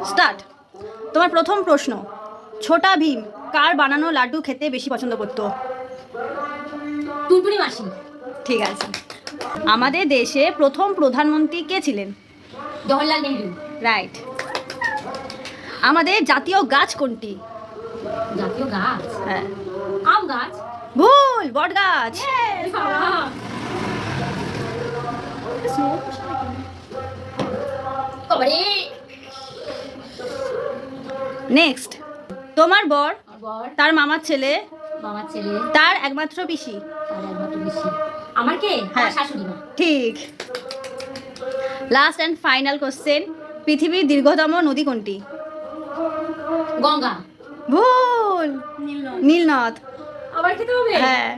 Start. তোমার প্রথম প্রশ্ন, ছোটা ভীম কার বানানো লাড্ডু খেতে বেশি পছন্দ করতো? টুনটুনি মাসি। ঠিক আছে। আমাদের দেশে প্রথম প্রধানমন্ত্রী কে ছিলেন? জওহরলাল নেহরু। রাইট। আমাদের জাতীয় গাছ কোনটি? জাতীয় গাছ হ্যাঁ। আম গাছ। ভুল, বট গাছ। নেক্সট, তোমার বর তার মামার ছেলে মামার ছেলে তার একমাত্র পিসি। তার একমাত্র বেশি। আমার কে? হ্যাঁ। আমার শাশুড়ি মা। ঠিক। লাস্ট অ্যান্ড ফাইনাল কোশ্চেন, পৃথিবীর দীর্ঘতম নদী কোনটি? গঙ্গা। ভুল, নীলনদ। আবার খেতে হবে? হ্যাঁ।